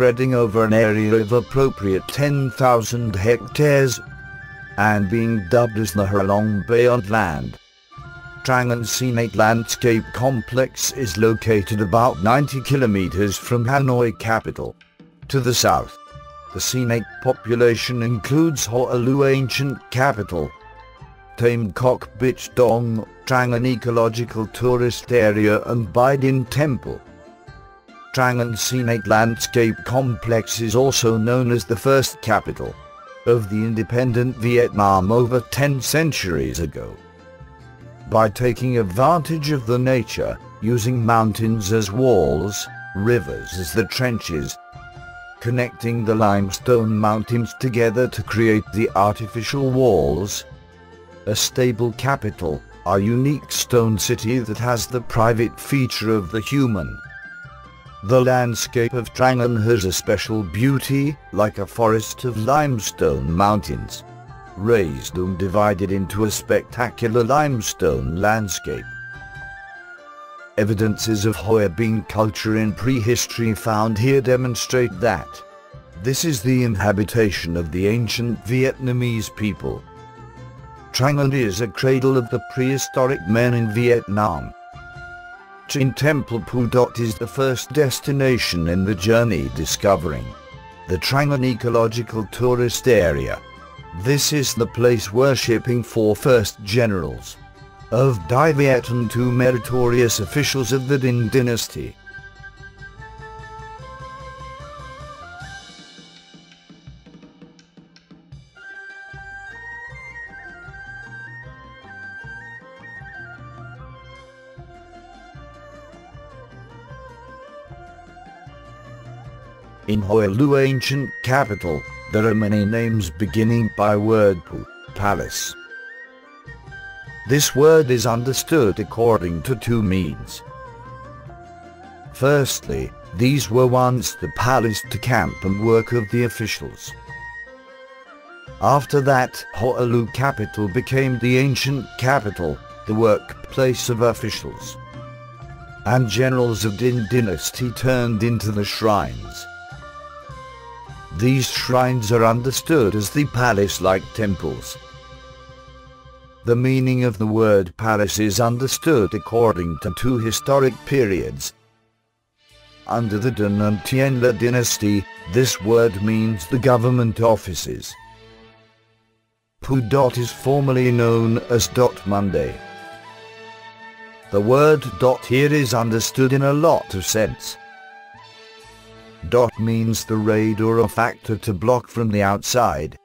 spreading over an area of appropriate 10,000 hectares, and being dubbed as the Halong Bay on land. Trang An Scenic Landscape Complex is located about 90 kilometers from Hanoi capital. To the south, the scenic population includes Ho'olu Ancient Capital, Tam Kok Bich Dong, Trang An Ecological Tourist Area and Bidin Temple. Trang An Scenic Landscape Complex is also known as the first capital of the independent Vietnam over 10 centuries ago. By taking advantage of the nature, using mountains as walls, rivers as the trenches, connecting the limestone mountains together to create the artificial walls, a stable capital, a unique stone city that has the private feature of the human. The landscape of Trang An has a special beauty, like a forest of limestone mountains, raised and divided into a spectacular limestone landscape. Evidences of Hoa Binh culture in prehistory found here demonstrate that this is the inhabitation of the ancient Vietnamese people. Trang An is a cradle of the prehistoric men in Vietnam. Chin Temple Phu Dot is the first destination in the journey discovering the Trang An Ecological Tourist Area. This is the place worshipping four first generals of Dai Viet and two meritorious officials of the Ninh dynasty. In Ho'olu Ancient Capital, there are many names beginning by word Pu, palace. This word is understood according to two means. Firstly, these were once the palace to camp and work of the officials. After that, Ho'olu capital became the ancient capital, the workplace of officials. And generals of Ninh dynasty turned into the shrines. These shrines are understood as the palace-like temples. The meaning of the word palace is understood according to two historic periods. Under the Ninh and Tianla dynasty, this word means the government offices. Phu Dot is formerly known as Dot Monday. The word dot here is understood in a lot of sense. Dot means the raid or a factor to block from the outside.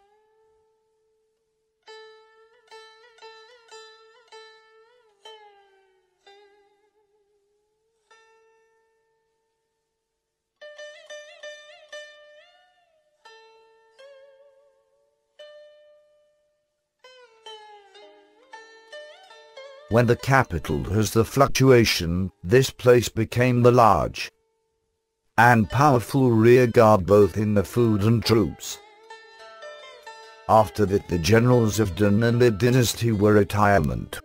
When the capital has the fluctuation, this place became the large and powerful rear guard both in the food and troops. After that, the generals of Ninh and the dynasty were retirement.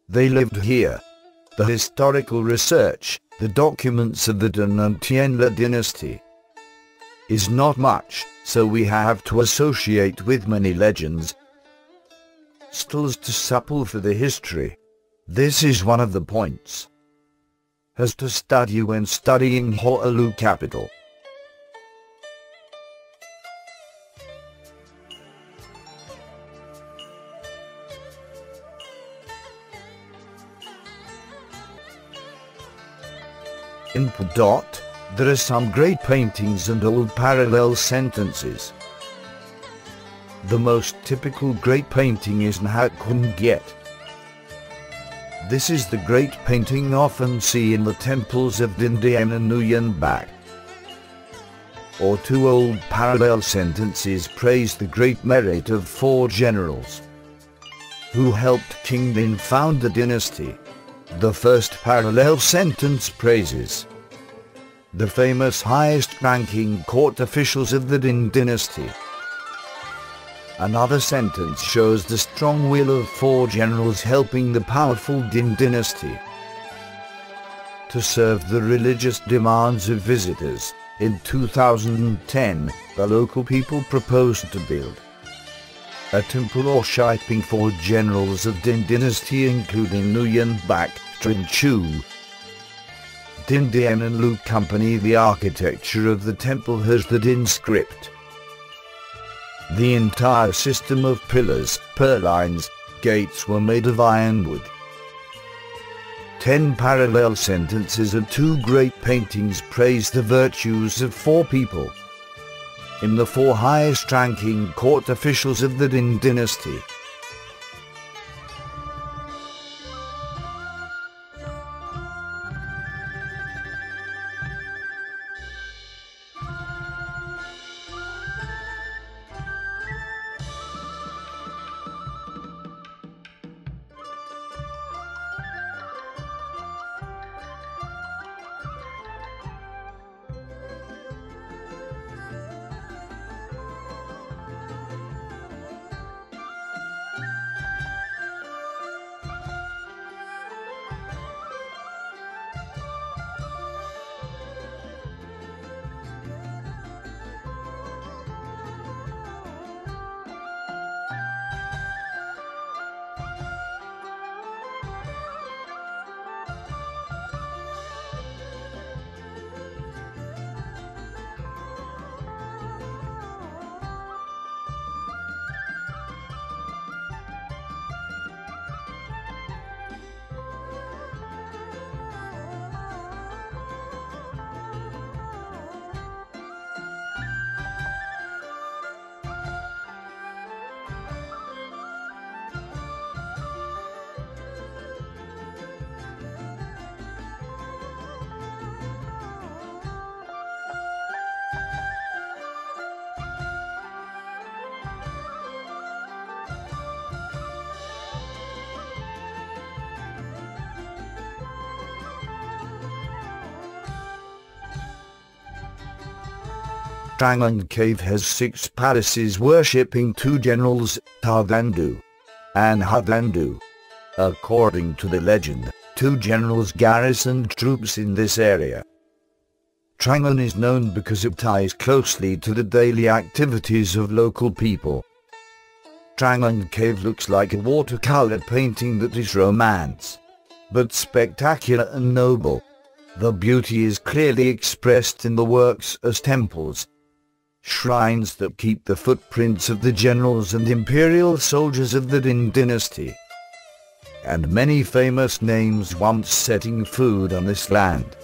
They lived here. The historical research, the documents of the Ninh and Tianla dynasty, is not much, so we have to associate with many legends, still to supple for the history. This is one of the points has to study when studying Ho'olu capital. In Phu Dot, there are some great paintings and old parallel sentences. The most typical great painting is Nhat Kun Giet. This is the great painting often seen in the temples of Din Dien and Nguyen Bac. Or two old parallel sentences praise the great merit of four generals who helped King Ninh found the dynasty. The first parallel sentence praises the famous highest-ranking court officials of the Ninh dynasty. Another sentence shows the strong will of four generals helping the powerful Ninh dynasty to serve the religious demands of visitors, In 2010, the local people proposed to build a temple worshipping four generals of Din dynasty, including Nguyen Bak, Trin Chu, Din Dien and Lu Company. The architecture of the temple has the Din script. The entire system of pillars, purlines, gates were made of ironwood. 10 parallel sentences of 2 great paintings praise the virtues of 4 people in the 4 highest-ranking court officials of the Din dynasty. Trang An Cave has 6 palaces worshipping 2 generals, Tarthandu and Hathandu. According to the legend, 2 generals garrisoned troops in this area. Trang An is known because it ties closely to the daily activities of local people. Trang An Cave looks like a watercolor painting that is romance, but spectacular and noble. The beauty is clearly expressed in the works as temples, shrines that keep the footprints of the generals and imperial soldiers of the Din dynasty, and many famous names once setting food on this land.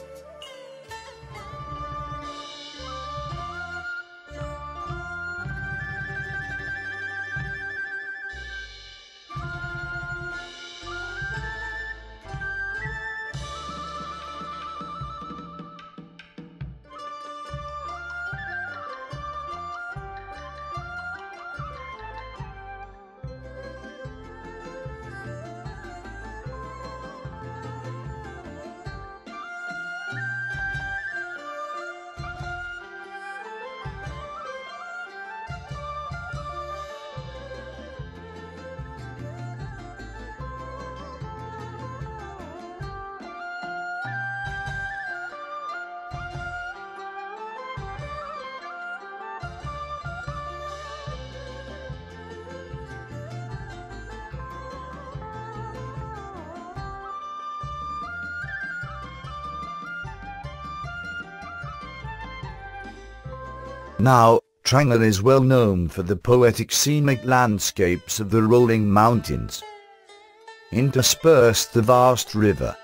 Now, Trang An is well known for the poetic scenic landscapes of the rolling mountains, interspersed the vast river.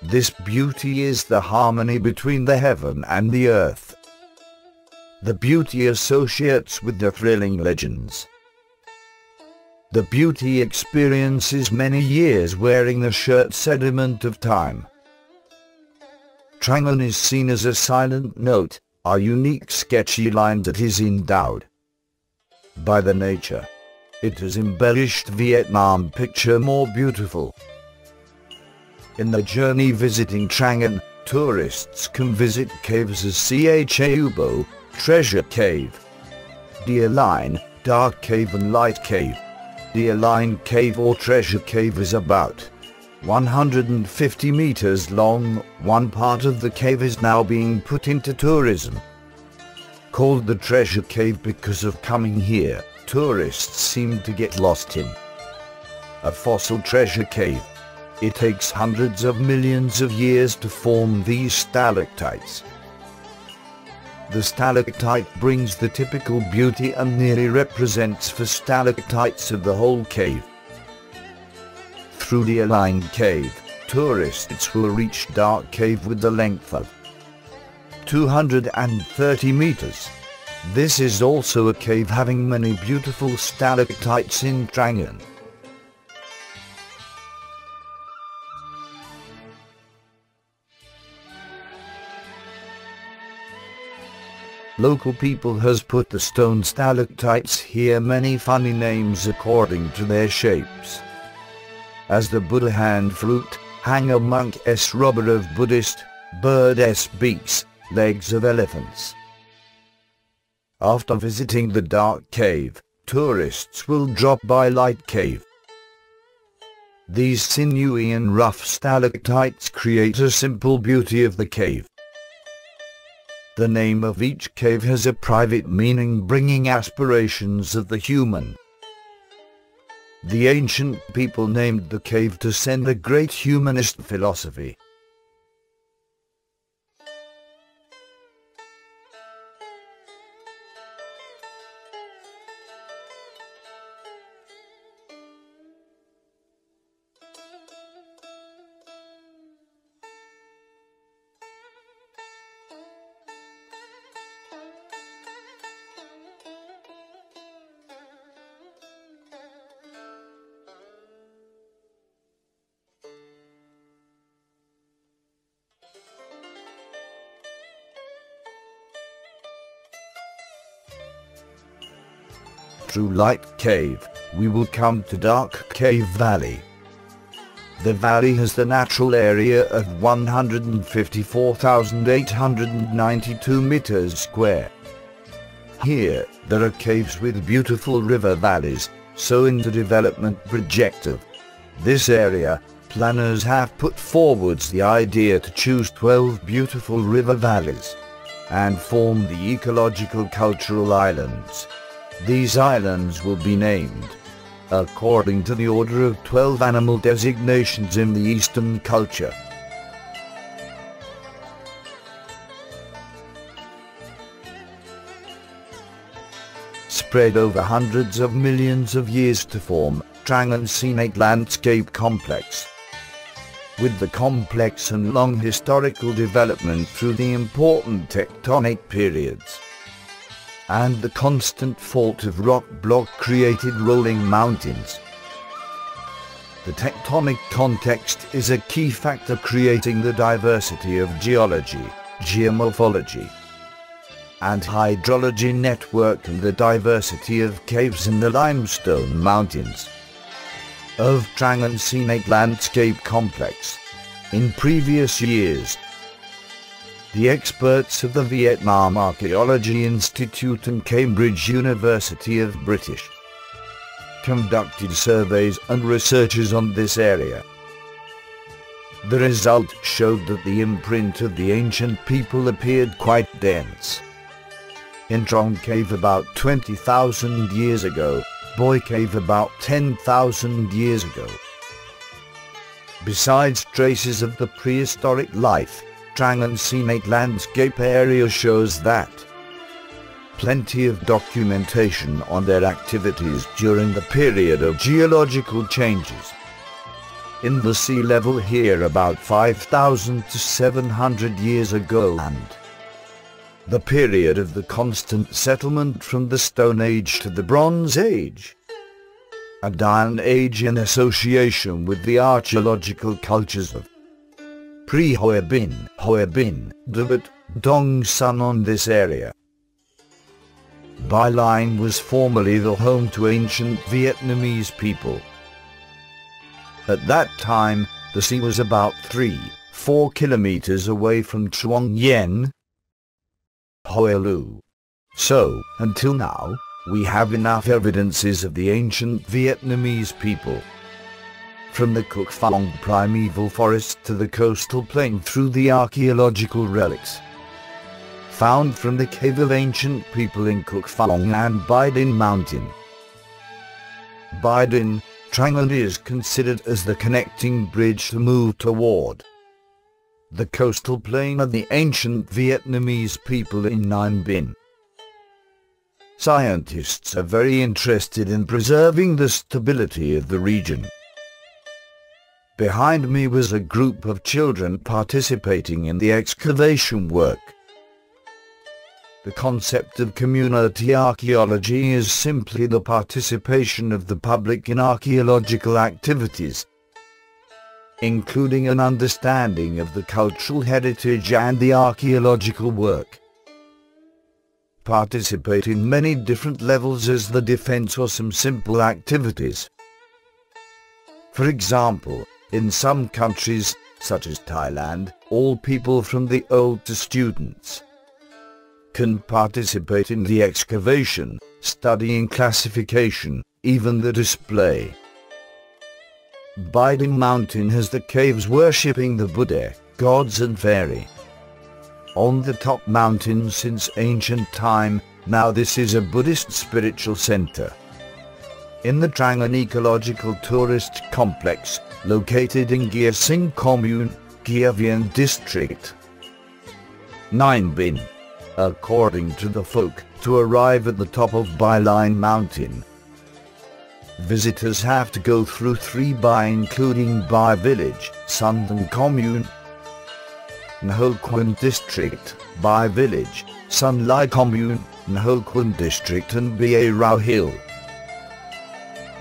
This beauty is the harmony between the heaven and the earth. The beauty associates with the thrilling legends. The beauty experiences many years wearing the shirt sediment of time. Trang An is seen as a silent note, a unique sketchy line that is endowed by the nature. It has embellished Vietnam picture more beautiful. In the journey visiting Trang An, tourists can visit caves as Cha Bo, Treasure Cave, Deer Line, Dark Cave and Light Cave. Deer Line Cave or Treasure Cave is about 150 meters long. One part of the cave is now being put into tourism. Called the treasure cave because of coming here, tourists seem to get lost in. A fossil treasure cave. It takes hundreds of millions of years to form these stalactites. The stalactite brings the typical beauty and nearly represents for stalactites of the whole cave. Through the aligned cave, tourists will reach dark cave with the length of 230 meters. This is also a cave having many beautiful stalactites in Trang An. Local people has put the stone stalactites here many funny names according to their shapes. As the Buddha hand fruit, hanger monk s robber of Buddhist, bird s beaks, legs of elephants. After visiting the dark cave, tourists will drop by light cave. These sinewy and rough stalactites create a simple beauty of the cave. The name of each cave has a private meaning bringing aspirations of the human. The ancient people named the cave to send a great humanist philosophy. Through Light Cave, we will come to Dark Cave Valley. The valley has the natural area of 154,892 meters square. Here, there are caves with beautiful river valleys, so in the development projective this area, planners have put forwards the idea to choose 12 beautiful river valleys and form the ecological cultural islands. These islands will be named according to the order of 12 animal designations in the Eastern culture. Spread over hundreds of millions of years to form Trang An Scenic Landscape Complex. With the complex and long historical development through the important tectonic periods and the constant fault of rock block created rolling mountains. The tectonic context is a key factor creating the diversity of geology, geomorphology, and hydrology network and the diversity of caves in the limestone mountains of Trang An Scenic Landscape Complex. In previous years, the experts of the Vietnam Archaeology Institute and Cambridge University of British conducted surveys and researches on this area. The result showed that the imprint of the ancient people appeared quite dense. In Trong Cave about 20,000 years ago, Boy Cave about 10,000 years ago. Besides traces of the prehistoric life, Trang An Scenic Landscape Area shows that plenty of documentation on their activities during the period of geological changes. In the sea level here about 5,000 to 700 years ago and the period of the constant settlement from the Stone Age to the Bronze Age, and Iron Age in association with the archaeological cultures of Pre-Hoa Binh, Dubat, Dong Son on this area. Bai Line was formerly the home to ancient Vietnamese people. At that time, the sea was about 3-4 kilometers away from Truong Yen, Hoa Lu. So, until now, we have enough evidences of the ancient Vietnamese people. From the Cuc Phong primeval forest to the coastal plain through the archaeological relics. found from the cave of ancient people in Halong and Binh Mountain. Binh, Trang An is considered as the connecting bridge to move toward the coastal plain of the ancient Vietnamese people in Ninh Binh. Scientists are very interested in preserving the stability of the region. Behind me was a group of children participating in the excavation work. The concept of community archaeology is simply the participation of the public in archaeological activities, including an understanding of the cultural heritage and the archaeological work. Participate in many different levels as the defense or some simple activities. For example, in some countries, such as Thailand, all people from the old to students can participate in the excavation, studying classification, even the display. Binh Mountain has the caves worshipping the Buddha, gods and fairy. On the top mountain since ancient time, now this is a Buddhist spiritual center. In the Trang An Ecological Tourist Complex, located in Gia Sing Commune, Gia Vien District, Ninh Binh. According to the folk, to arrive at the top of Binh Mountain, visitors have to go through 3 Bai including Bai Village, Sun Thang Commune, Ho Quan District, Bai Village, Sun Lai Commune, Ho Quan District and Ba Rao Hill.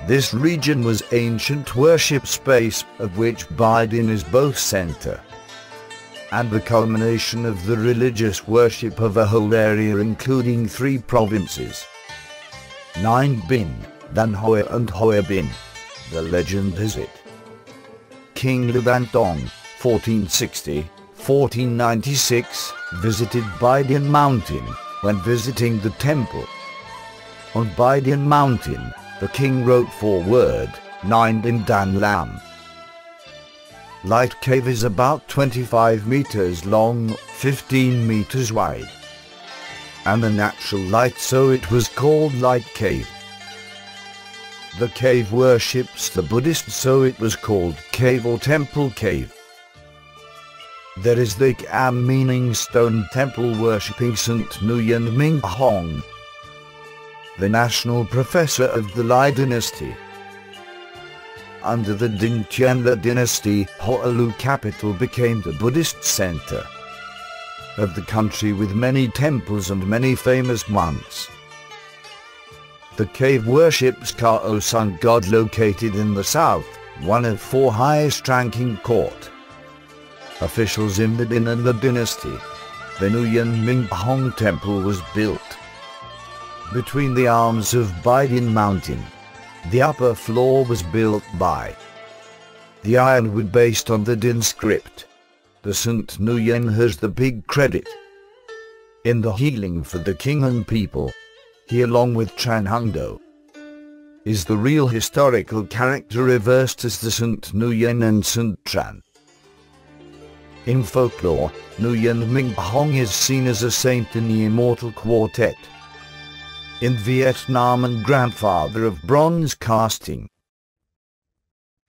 This region was ancient worship space, of which Binh is both center and the culmination of the religious worship of a whole area including 3 provinces: Ninh Binh, Van Hoa and Hoa Binh. The legend has it King Van Tong, 1460-1496, visited Binh Mountain when visiting the temple. On Binh Mountain, the king wrote foreword, Ninh Binh Dan Lam. Light Cave is about 25 meters long, 15 meters wide, and a natural light, so it was called Light Cave. The cave worships the Buddhist, so it was called Cave or Temple Cave. There is the Am meaning stone temple worshipping St. Nguyen Minh Hong, the national professor of the Lai dynasty. Under the Dinh Tien La dynasty, Hoa capital became the Buddhist center of the country with many temples and many famous monks. The cave worships Kao Sun god located in the south, one of 4 highest-ranking court officials in the Dinh and La dynasty. The Nguyen Minh Hong temple was built between the arms of Binh Mountain. The upper floor was built by the ironwood based on the Dinh script. The St. Nguyen has the big credit in the healing for the king and people. He, along with Tran Hung Do, is the real historical character reversed as the St. Nguyen and St. Tran. In folklore, Nguyen Minh Hong is seen as a saint in the immortal quartet in Vietnam and grandfather of bronze casting.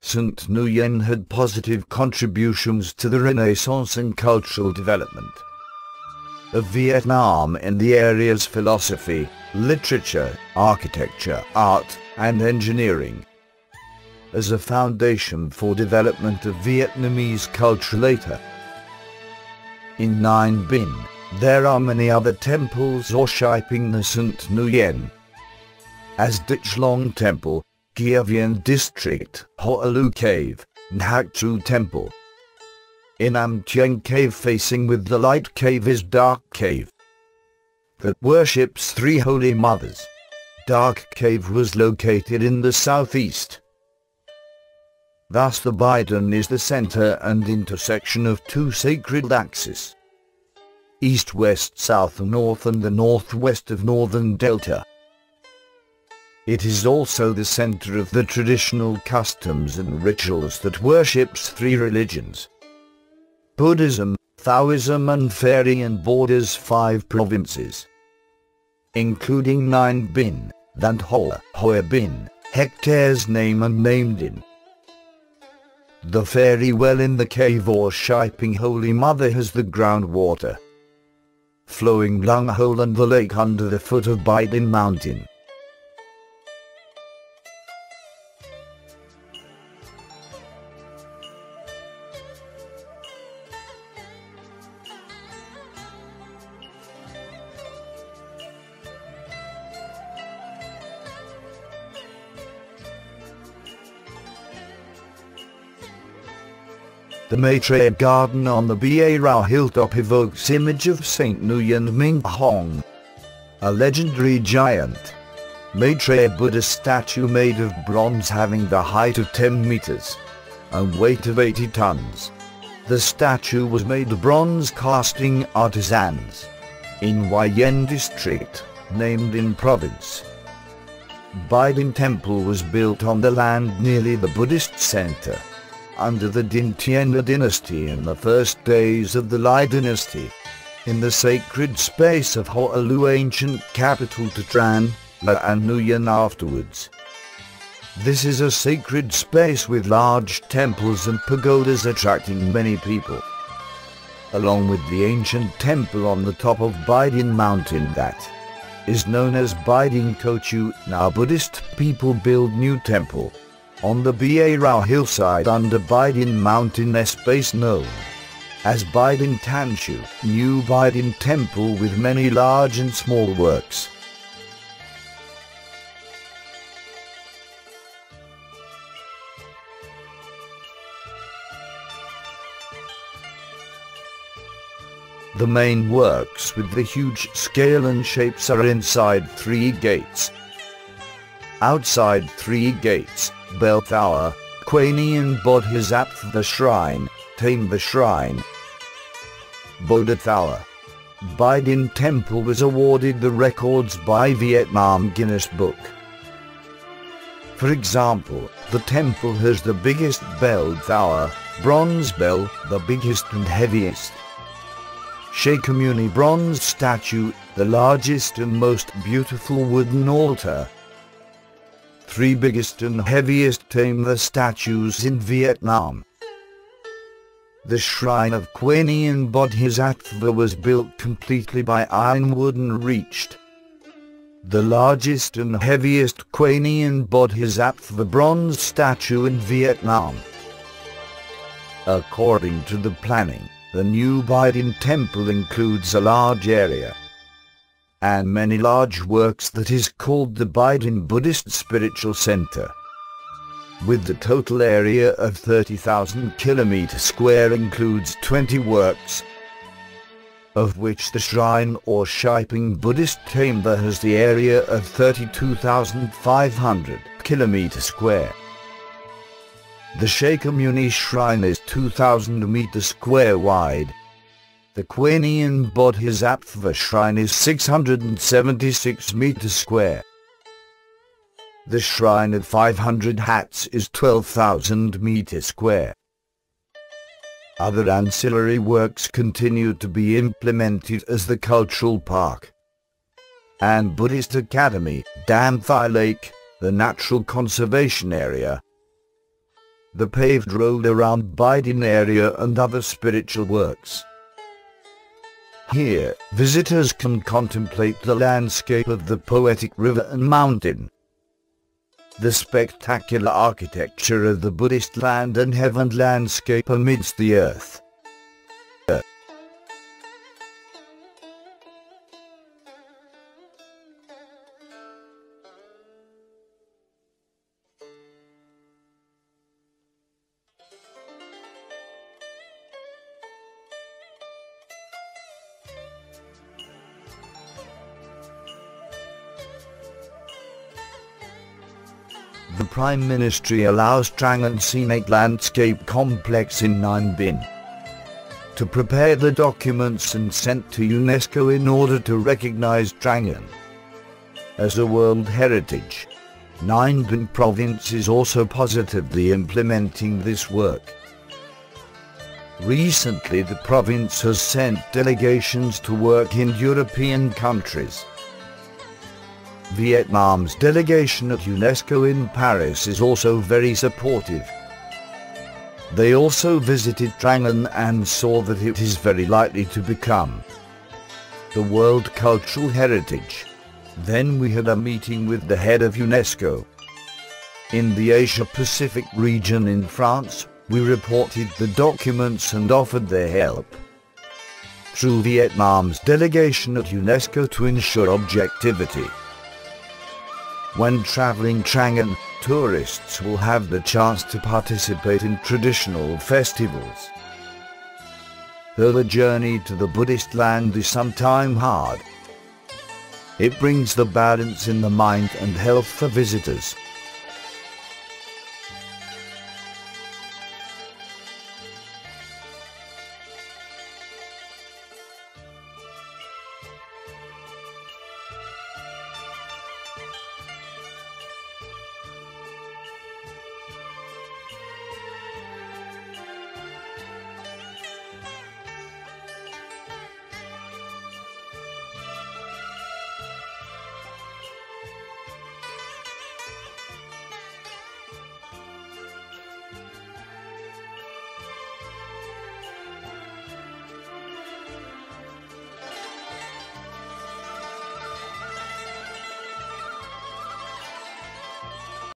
St. Nguyen had positive contributions to the Renaissance and cultural development of Vietnam in the areas philosophy, literature, architecture, art, and engineering, as a foundation for development of Vietnamese culture later. In Ninh Binh, there are many other temples worshipping the St. Nguyen, as Dich Long Temple, Gia Vien District, Hoa Lu Cave, Nhac Tru Temple. In Am Tieng Cave facing with the Light Cave is Dark Cave, that worships 3 holy mothers. Dark Cave was located in the southeast. Thus the Binh is the center and intersection of 2 sacred axes: east, west, south, north, and the northwest of Northern Delta. It is also the center of the traditional customs and rituals that worships 3 religions: Buddhism, Taoism and Fairy and borders 5 provinces, including 9 Binh, Thant Hoa, Hoa Binh, hectares named and named in. The fairy well in the cave or Shiping Holy Mother has the groundwater flowing Lung Hole and the lake under the foot of Bidin Mountain. The Maitre Garden on the Ba Rao hilltop evokes image of Saint Nguyen Minh Hong, a legendary giant. Maitre Buddha statue made of bronze having the height of 10 meters and weight of 80 tons. The statue was made of bronze casting artisans in Huayen district, named in province. Bidin Temple was built on the land nearly the Buddhist center under the Din Tianla dynasty in the first days of the Lai dynasty, in the sacred space of Hoa Lu, ancient capital to Tran, La and Nguyen afterwards. This is a sacred space with large temples and pagodas attracting many people, along with the ancient temple on the top of Bidin Mountain that is known as Bidin Kochu. Now Buddhist people build new temple on the Ba Rao hillside under Bidin Mountain, a space known as Bidin Tanshu, New Bidin Temple with many large and small works. The main works with the huge scale and shapes are inside 3 gates. Outside 3 gates, Bell Tower, Kuan Bodhisattva Shrine, Tame Shrine, Bodha Tower. Bidin Temple was awarded the records by Vietnam Guinness Book. For example, the temple has the biggest bell tower, bronze bell, the biggest and heaviest Shakyamuni bronze statue, the largest and most beautiful wooden altar. 3 biggest and heaviest Tame statues in Vietnam. The shrine of Kuan Bodhisattva was built completely by ironwood and reached the largest and heaviest Kuan Bodhisattva bronze statue in Vietnam. According to the planning, the new Bidin Temple includes a large area and many large works that is called the Bidin Buddhist Spiritual Center, with the total area of 30,000 km square includes 20 works, of which the shrine or Shiping Buddhist chamber has the area of 32,500 km square. The Shakyamuni shrine is 2,000 meters square wide. The Kuan Bodhisattva shrine is 676 meters square. The shrine of 500 hats is 12,000 meters square. Other ancillary works continue to be implemented as the Cultural Park and Buddhist Academy, Dam Thai Lake, the Natural Conservation Area, the paved road around Bidin area and other spiritual works. Here, visitors can contemplate the landscape of the poetic river and mountain, the spectacular architecture of the Buddhist land and heaven landscape amidst the earth. The Prime Ministry allows Trang An Scenic Landscape Complex in Ninh Binh to prepare the documents and sent to UNESCO in order to recognize Trang An as a World Heritage. Ninh Binh province is also positively implementing this work. Recently the province has sent delegations to work in European countries. Vietnam's delegation at UNESCO in Paris is also very supportive. They also visited Trang An and saw that it is very likely to become the World Cultural Heritage. Then we had a meeting with the head of UNESCO. In the Asia-Pacific region in France, we reported the documents and offered their help through Vietnam's delegation at UNESCO to ensure objectivity. When traveling Trang An, tourists will have the chance to participate in traditional festivals. Though the journey to the Buddhist land is sometimes hard, it brings the balance in the mind and health for visitors.